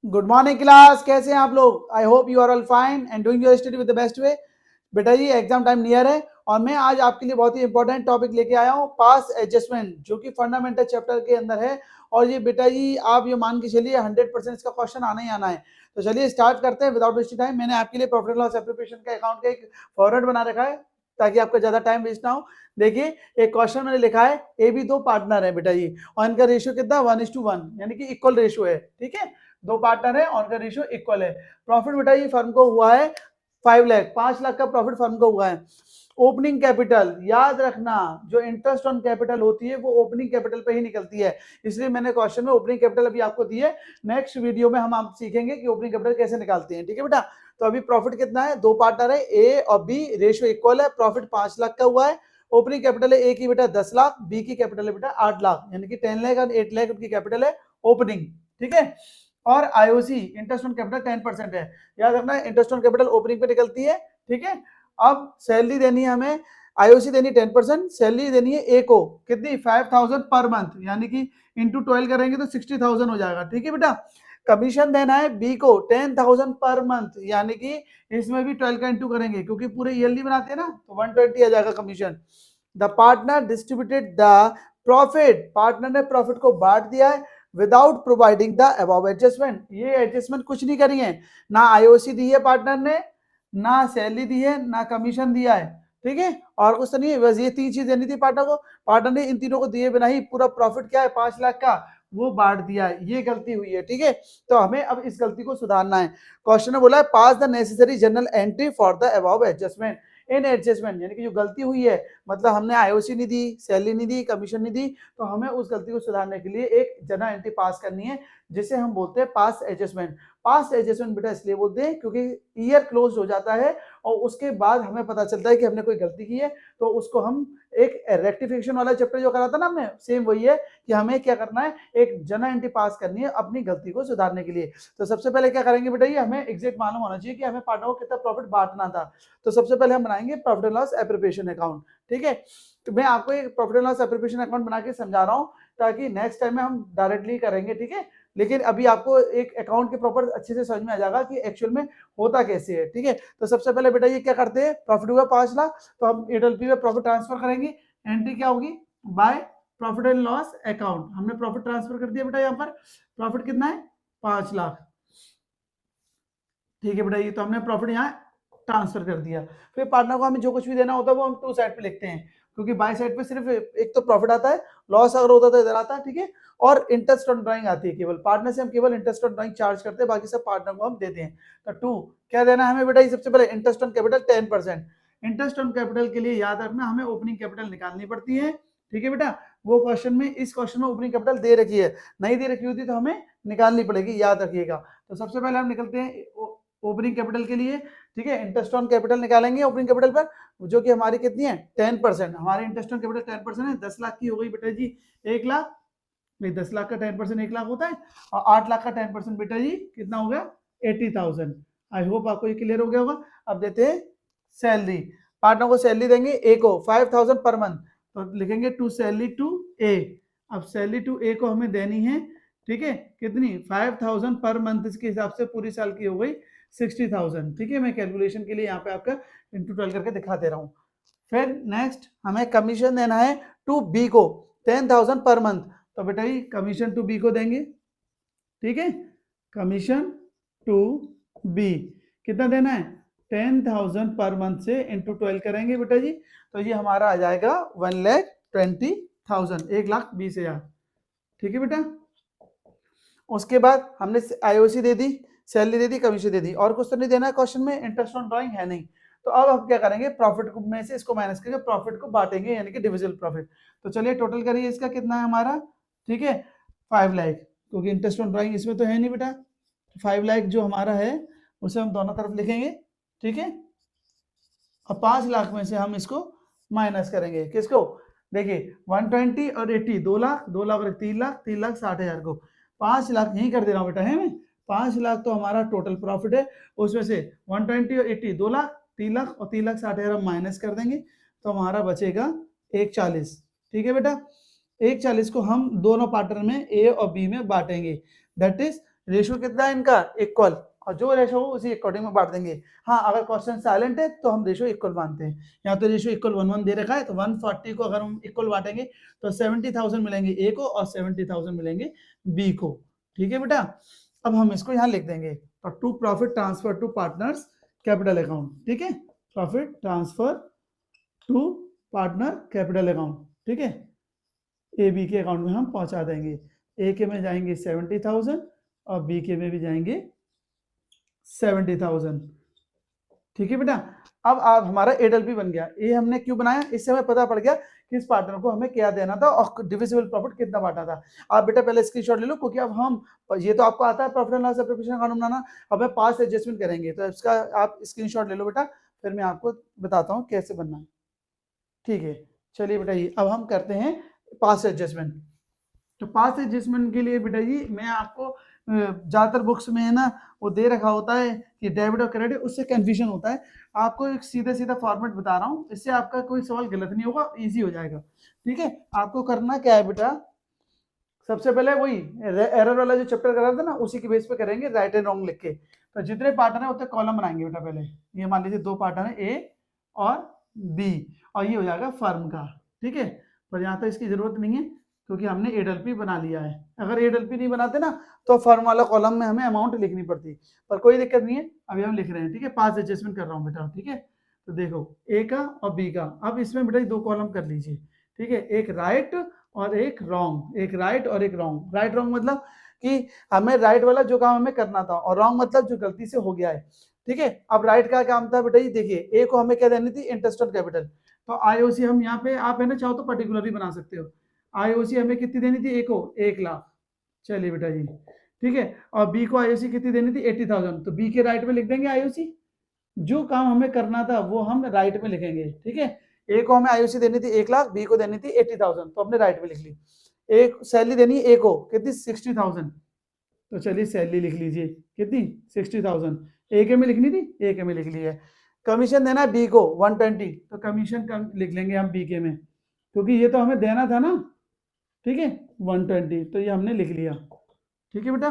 Good morning class, कैसे हैं आप लोग? I hope you are all fine and doing your study with the best way. बेटा जी एग्जाम टाइम नियर है और मैं आज आपके लिए बहुत ही इंपॉर्टेंट टॉपिक लेके आया हूँ, पास एडजस्टमेंट, जो कि फंडामेंटल चैप्टर के अंदर है। और ये बेटा जी आप ये मान के चलिए 100% इसका क्वेश्चन आना ही आना है। तो चलिए स्टार्ट करते हैं विदाउट वेस्टिंग टाइम। मैंने आपके लिए प्रॉफिट एंड लॉस एप्लीकेशन का अकाउंट का एक फॉर्मेट बना रखा है ताकि आपका ज्यादा टाइम वेस्ट ना हो। देखिए एक क्वेश्चन मैंने लिखा है, ए बी दो पार्टनर है बेटा जी, और इनका रेशियो कितना 1:1, यानी कि इक्वल रेशियो है। ठीक है, दो पार्टनर है और उनका रेशियो इक्वल है। प्रॉफिट बेटा ये फर्म को हुआ है 5 लाख, 5 लाख का प्रॉफिट फर्म को हुआ है। ओपनिंग कैपिटल याद रखना, जो इंटरेस्ट ऑन कैपिटल होती है वो ओपनिंग कैपिटल पे ही निकलती है, इसलिए मैंने क्वेश्चन में ओपनिंग कैपिटल अभी आपको दी है। नेक्स्ट वीडियो में हम आप सीखेंगे कि ओपनिंग कैपिटल कैसे निकालते हैं। ठीक है बेटा, तो अभी प्रॉफिट कितना है, दो पार्टनर है ए और बी, रेशियो इक्वल है, प्रॉफिट 5 लाख का हुआ है। ओपनिंग कैपिटल है ए की बेटा 10 लाख, बी की कैपिटल है बेटा 8 लाख, यानी कि 10 लाख और 8 लाख उनकी कैपिटल है ओपनिंग। ठीक है, और आईओसी इंटरेस्ट ऑन कैपिटल 10% है। याद रखना इंटरेस्ट ऑन कैपिटल ओपनिंग पे निकलती है। ठीक है, अब सैलरी देनी है हमें, आईओसी देनी 10%, सैलरी देनी है ए को कितनी 5000 पर मंथ, यानी कि इंटू 12 करेंगे तो 60,000 हो जाएगा। ठीक है बेटा, कमीशन देना है बी को 10,000 पर मंथ, यानी कि इसमें भी 12 का इंटू करेंगे क्योंकि पूरे ईयरली बनाते हैं ना, तो 120 आ जाएगा commission. The partner distributed the profit, partner ने प्रॉफिट को बांट दिया है without providing the above adjustment. ये एडजस्टमेंट कुछ नहीं करी है, ना आईओसी दी है पार्टनर ने, ना सैलरी दी है, ना कमीशन दिया है। ठीक है, और कुछ तो नहीं है, बस ये तीन चीज देनी थी पार्टनर को। पार्टनर ने इन तीनों को दिए बिना ही पूरा प्रॉफिट क्या है 5 लाख का वो बांट दिया है, ये गलती हुई है। ठीक है, तो हमें अब इस गलती को सुधारना है। क्वेश्चन में बोला है pass the necessary journal entry for the above adjustment. इन एडजस्टमेंट यानी कि जो गलती हुई है, मतलब हमने आईओसी नहीं दी, सैलरी नहीं दी, कमीशन नहीं दी, तो हमें उस गलती को सुधारने के लिए एक जर्नल एंट्री पास करनी है, जिसे हम बोलते हैं पास एडजस्टमेंट। पास एडजस्टमेंट बेटा इसलिए बोलते हैं क्योंकि ईयर क्लोज हो जाता है और उसके बाद हमें पता चलता है कि हमने कोई गलती की है, तो उसको हम एक रेक्टिफिकेशन वाला चैप्टर जो करा था ना हमने, सेम वही है कि हमें क्या करना है, एक जर्नल एंट्री पास करनी है अपनी गलती को सुधारने के लिए। तो सबसे पहले क्या करेंगे बेटा, ये हमें एग्जैक्ट मालूम होना चाहिए कि हमें पार्टनर को कितना प्रॉफिट बांटना था। तो सबसे पहले हम बनाएंगे profit and loss appropriation account. ठीक है, तो मैं आपको एक profit and loss appropriation account बना के समझा रहा हूँ ताकि नेक्स्ट टाइम में हम डायरेक्टली करेंगे। ठीक है, लेकिन अभी आपको एक अकाउंट के प्रॉपर अच्छे से समझ में आ जाएगा कि एक्चुअल में होता कैसे है। ठीक है, तो सबसे पहले बेटा ये क्या करते हैं, प्रॉफिट हुआ 5 लाख, तो हम एडलपी में प्रॉफिट ट्रांसफर करेंगे। एंट्री क्या होगी, by profit and loss account. हमने प्रॉफिट ट्रांसफर कर दिया बेटा, यहाँ पर प्रॉफिट कितना है 5 लाख। ठीक है बेटा, ये तो हमने प्रॉफिट यहाँ ट्रांसफर कर दिया। फिर पार्टनर को हमें जो कुछ भी देना होता है वो हम टू साइड पे लिखते हैं, क्योंकि बाय साइड पे सिर्फ एक तो प्रॉफिट आता है, लॉस अगर होता तो इधर आता है। ठीक है, और इंटरेस्ट ऑन ड्राइंग आती है केवल, पार्टनर से हम केवल इंटरेस्ट ऑन ड्राइंग चार्ज करते हैं, बाकी सब पार्टनर को हम देते हैं। तो टू क्या देना है हमें बेटा, ये सबसे पहले interest on capital 10%। Interest on capital के लिए याद रखना हमें ओपनिंग कैपिटल निकालनी पड़ती है। ठीक है बेटा, वो क्वेश्चन में, इस क्वेश्चन में ओपनिंग कैपिटल दे रखी है, नहीं दे रखी होती तो हमें निकालनी पड़ेगी, याद रखिएगा। तो सबसे पहले हम निकलते हैं ओपनिंग कैपिटल के लिए। ठीक है, इंटरेस्ट ऑन कैपिटल निकालेंगे ओपनिंग कैपिटल पर, जो कि हमारी कितनी है 10%। हमारी इंटरेस्ट ऑन कैपिटल 10% है, 10 लाख की हो गई बेटा जी 1 लाख। नहीं, 10 लाख का 10% 1 लाख होता है, और 8 लाख का 10% बेटा जी कितना हो गया 80,000। आई होप आपको ये क्लियर हो गया होगा। अब देते हैं सैलरी, पार्टनर को सैलरी देंगे ए को 5,000 पर मंथ, तो लिखेंगे टू सैलरी टू ए। अब सैलरी टू ए को हमें देनी है, ठीक है, कितनी 5,000 पर मंथ, इसके हिसाब से पूरी साल की हो गई 60,000। ठीक है, मैं कैलकुलेशन के लिए यहाँ पे आपका इंटू 12 करके दिखा दे रहा हूँ। फिर नेक्स्ट हमें कमीशन देना है टू बी को 10,000 पर मंथ, तो बेटा ये कमीशन टू बी को देंगे। ठीक है, कमीशन टू बी कितना देना है 10,000 पर मंथ से इंटू 12 करेंगे बेटा जी, तो ये हमारा आ जाएगा 1,20,000, 1,20,000। ठीक है बेटा, उसके बाद हमने आईओसी दे दी, सैलरी दे दी, कमीशन दे दी, और कुछ तो नहीं देना है क्वेश्चन में, इंटरेस्ट ऑन ड्राइंग है नहीं। तो अब हम क्या करेंगे, प्रॉफिट में से इसको माइनस करके प्रॉफिट को बांटेंगे, यानी कि डिविजिबल प्रॉफिट। तो चलिए टोटल करिए, इसका कितना है हमारा, ठीक है 5 लाख, क्योंकि इंटरेस्ट ऑन ड्राइंग इसमें तो है नहीं बेटा। 5 लाख जो हमारा है उसे हम दोनों तरफ लिखेंगे। ठीक है, और 5 लाख में से हम इसको माइनस करेंगे, किसको, देखिए 120 और 80, 2 लाख, 2 लाख और 3 लाख, 3 लाख 60,000 को 5 लाख यही कर दे रहा हूँ बेटा, है मैं 5 लाख तो हमारा टोटल प्रॉफिट है, उसमें से 120 और 80 2 लाख, 3 लाख और 3 लाख 60,000 हम माइनस कर देंगे, तो हमारा बचेगा 140। ठीक है बेटा, 140 को हम दोनों पार्टनर में ए और बी में बांटेंगे, दैट इज रेशो कितना है इनका, इक्वल, और जो रेशो हो उसी अकॉर्डिंग में बांट देंगे। हाँ, अगर क्वेश्चन साइलेंट है तो हम रेशो इक्वल मानते हैं। यहाँ तो रेशो इक्वल 1:1 दे रखा है, तो 140 को अगर हम इक्वल बांटेंगे तो 70,000 मिलेंगे ए को और 70,000 मिलेंगे बी को। ठीक है बेटा, अब हम इसको यहाँ लिख देंगे, तो to profit transfer to partners capital account. ठीक है, profit transfer to partner capital account. ठीक है, ए बी के अकाउंट में हम पहुंचा देंगे। ए के में जाएंगे 70,000 और बी के में भी जाएंगे 70,000। ठीक है बेटा, अब आप हमारा एडल्पी बन गया। ये हमने क्यों बनाया, इससे हमें पता पड़ गया कि इस पार्टनर को हमें क्या देना था और डिविजिबल प्रॉफिट कितना बांटा था। आप बेटा पहले स्क्रीनशॉट ले लो, क्योंकि अब हम, ये तो आपको आता है profit and loss application account बनाना, अब हम पास्ट एडजस्टमेंट करेंगे, तो इसका आप स्क्रीनशॉट ले लो बेटा, फिर मैं आपको बताता हूँ कैसे बनना है। ठीक है, चलिए बेटा ये अब हम करते हैं पास्ट एडजस्टमेंट। तो पास्ट एडजस्टमेंट के लिए बेटा जी मैं आपको ज्यादातर बुक्स में है ना वो दे रखा होता है कि डेबिट और क्रेडिट, उससे कंफ्यूजन होता है। आपको एक सीधा सीधा फॉर्मेट बता रहा हूँ, इससे आपका कोई सवाल गलत नहीं होगा, इजी हो जाएगा। ठीक है, आपको करना क्या है बेटा, सबसे पहले वही एरर वाला जो चैप्टर करा था ना उसी के बेस पे करेंगे, राइट एंड रॉन्ग लिख के। तो जितने पार्टनर है उतने कॉलम बनाएंगे बेटा। पहले ये मान लीजिए 2 पार्टनर है, ए और बी, और ये हो जाएगा फर्म का। ठीक है, पर यहाँ तो इसकी जरूरत नहीं है क्योंकि हमने एडल्पी बना लिया है। अगर एडल्पी नहीं बनाते ना तो फर्म वाला कॉलम में हमें अमाउंट लिखनी पड़ती, पर कोई दिक्कत नहीं है, अभी हम लिख रहे हैं। ठीक है, पास एडजस्टमेंट कर रहा हूँ बेटा। ठीक है, तो देखो ए का और बी का, अब इसमें बेटा 2 कॉलम कर लीजिए। ठीक है, एक राइट और एक रॉन्ग, एक राइट और एक रॉन्ग। राइट रॉन्ग मतलब कि हमें राइट वाला जो काम हमें करना था, और रॉन्ग मतलब जो गलती से हो गया है। ठीक है, अब राइट का काम था बेटा, ये देखिए ए को हमें क्या देनी थी, इंटरेस्ट ऑन कैपिटल। तो आईओसी हम यहाँ पे, आप है ना चाहो तो पर्टिकुलरली बना सकते हो। आईओसी हमें कितनी देनी थी, ए को 1 लाख। चलिए बेटा जी, ठीक है, और बी को आईओसी कितनी देनी थी, 80,000। तो बी के राइट में लिख देंगे आईओसी, जो काम हमें करना था वो हम राइट में लिखेंगे। ठीक है, ए को हमें आईओसी देनी थी 1 लाख, बी को देनी थी 80,000, तो हमने राइट में लिख ली। एक सैलरी देनी ए को कितनी, 60,000, तो चलिए सैलरी लिख लीजिए कितनी, 60,000। ए के में लिखनी थी, ए के में लिख ली है। कमीशन देना है बी को 120, तो कमीशन लिख लेंगे हम बी के में, क्योंकि ये तो हमें देना था ना। ठीक है, 120, तो ये हमने लिख लिया। ठीक है बेटा,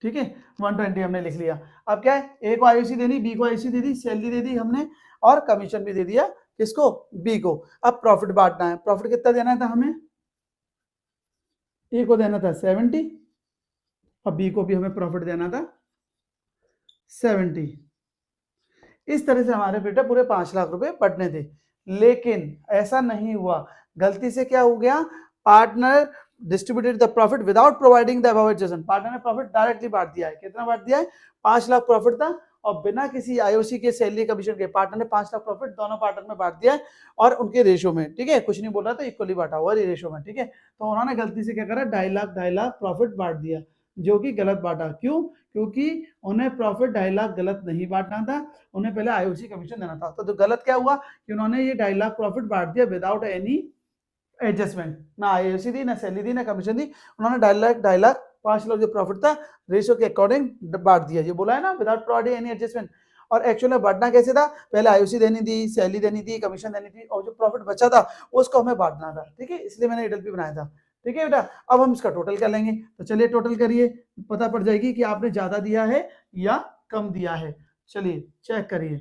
ठीक है, 120 हमने लिख लिया। अब क्या है, ए को आईओसी देनी, बी को आईओसी दे दी, सैलरी दे दी हमने, और कमीशन भी दे दिया किसको, बी को। अब प्रॉफिट बांटना है, प्रॉफिट कितना देना था हमें, ए को देना था 70 और बी को भी हमें प्रॉफिट देना था 70। इस तरह से हमारे बेटा पूरे 5 लाख रुपए बढ़ने थे। लेकिन ऐसा नहीं हुआ, गलती से क्या हो गया, partner distributed the profit without providing the above adjustment. Partner ने प्रॉफिट डायरेक्टली बांट दिया है। कितना बांट दिया है, 5 लाख प्रॉफिट था, और बिना किसी आईओसी के सैलरी कमीशन के पार्टनर ने 5 लाख प्रॉफिट दोनों पार्टनर में बांट दिया है, और उनके रेशो में। ठीक है, कुछ नहीं बोल रहा था, इक्वली बांटा हुआ रेशो में। ठीक है, तो उन्होंने गलती से क्या करा, 2.5 लाख प्रॉफिट बांट दिया, जो कि गलत बांटा। क्यों, क्योंकि उन्हें प्रॉफिट 2.5 लाख गलत नहीं बांटना था, उन्हें पहले आईओसी कमीशन देना था। तो गलत क्या हुआ कि उन्होंने ये 2.5 लाख प्रॉफिट बांट दिया विदाउट एनी एडजस्टमेंट, ना आईओसी दी, ना सैलरी दी, ना कमीशन दी। उन्होंने 2.5 लाख 5 लाख जो प्रॉफिट था रेशो के अकॉर्डिंग बांट दिया। ये बोला है ना, विदाउट प्रोवाइडिंग एनी एडजस्टमेंट। और एक्चुअल में बांटना कैसे था, पहले आईओसी देनी थी, सैलरी देनी थी, कमीशन देनी थी, और जो प्रॉफिट बचा था उसको हमें बांटना था। ठीक है, इसलिए मैंने एडल्पी बनाया था। ठीक है बेटा, अब हम इसका टोटल कर लेंगे। तो चलिए टोटल करिए, पता पड़ जाएगी कि आपने ज्यादा दिया है या कम दिया है। चलिए चेक करिए,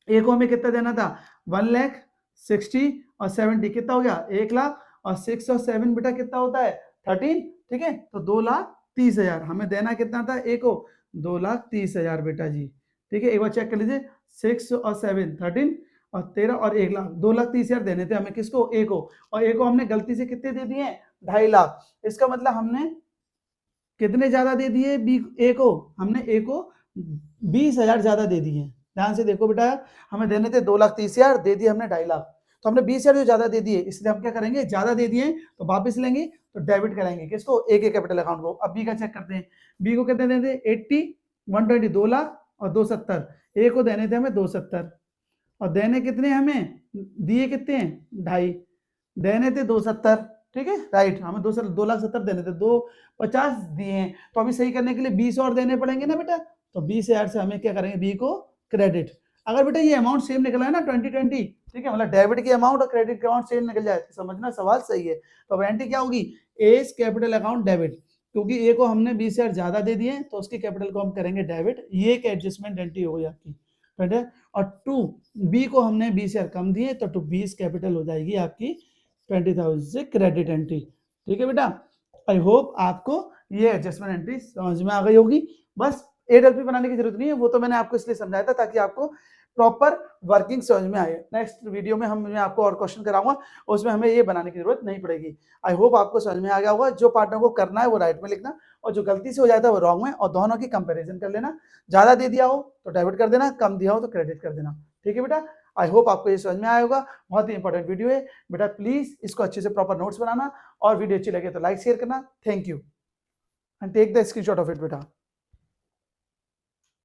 ए को हमें कितना देना था, 1,60,000 और 70 कितना हो गया, 1 लाख, और 6 और 7 बेटा कितना होता है, 13। ठीक है, तो 2,30,000 हमें देना कितना था, ए को 2,30,000 बेटा जी। ठीक है, एक बार चेक कर लीजिए, 6 और 7 13 और 13 और 1 लाख, 2,30,000 देने थे हमें किसको, ए को, और ए को हमने गलती से कितने दे दिए, 2.5 लाख। इसका मतलब हमने कितने ज्यादा दे दिए, बी ए को, हमने ए को 20,000 ज्यादा दे दिए। ध्यान से देखो बेटा, हमें देने थे 2,30,000, दे दिए हमने 2.5 लाख, तो हमने 20,000 जो ज्यादा दे दिए, इसलिए हम क्या करेंगे, ज्यादा दे दिए तो वापस लेंगे, तो डेबिट करेंगे किसको, ए के कैपिटल अकाउंट को। अब बी का चेक करते हैं, बी को कितने देने थे, 80, 120, 2 लाख और 270। ए को देने थे हमें 270, और देने कितने हमें, दिए कितने हैं, 2.5, देने थे 270। ठीक है, राइट, हमें 2,70,000 देने थे, 250 दिए हैं, तो अभी सही करने के लिए 20 और देने पड़ेंगे ना बेटा, तो 20,000 से हमें क्या करेंगे, बी को क्रेडिट। अगर बेटा ये अमाउंट सेम निकला है ना 2020, ठीक है, मतलब डेबिट की अमाउंट और क्रेडिट के अमाउंट सेम निकल जाए, तो समझना सवाल सही है। तो अब एंट्री क्या होगी, ए कैपिटल अकाउंट डेबिट, क्योंकि ए को हमने 20,000 ज्यादा दे दिए तो उसकी कैपिटल को हम करेंगे डेबिट, ये एक एडजस्टमेंट एंट्री हो गई आपकी, ठीक है। और टू बी को हमने 20,000 कम दिए तो टू बीस कैपिटल हो जाएगी आपकी 20,000 से क्रेडिट एंट्री। ठीक है बेटा, आई होप आपको ये एडजस्टमेंट एंट्री समझ में आ गई होगी। बस एडल्पी बनाने की जरूरत नहीं है, वो तो मैंने आपको इसलिए समझाया था ताकि आपको प्रॉपर वर्किंग समझ में आए। नेक्स्ट वीडियो में मैं आपको और क्वेश्चन कराऊंगा, उसमें हमें ये बनाने की जरूरत नहीं पड़ेगी। आई होप आपको समझ में आ गया होगा। जो पार्टनर को करना है वो राइट में लिखना, और जो गलती से हो जाता है वो रॉन्ग में, और दोनों की कंपैरिजन कर लेना। ज्यादा दे दिया हो तो डेबिट कर देना, कम दिया हो तो क्रेडिट कर देना। ठीक है बेटा, आई होप आपको ये समझ में आया होगा। बहुत ही इंपॉर्टेंट वीडियो है बेटा, प्लीज इसको अच्छे से प्रॉपर नोट्स बनाना, और वीडियो अच्छी लगे तो लाइक शेयर करना। Thank you and take the screenshot of it बेटा।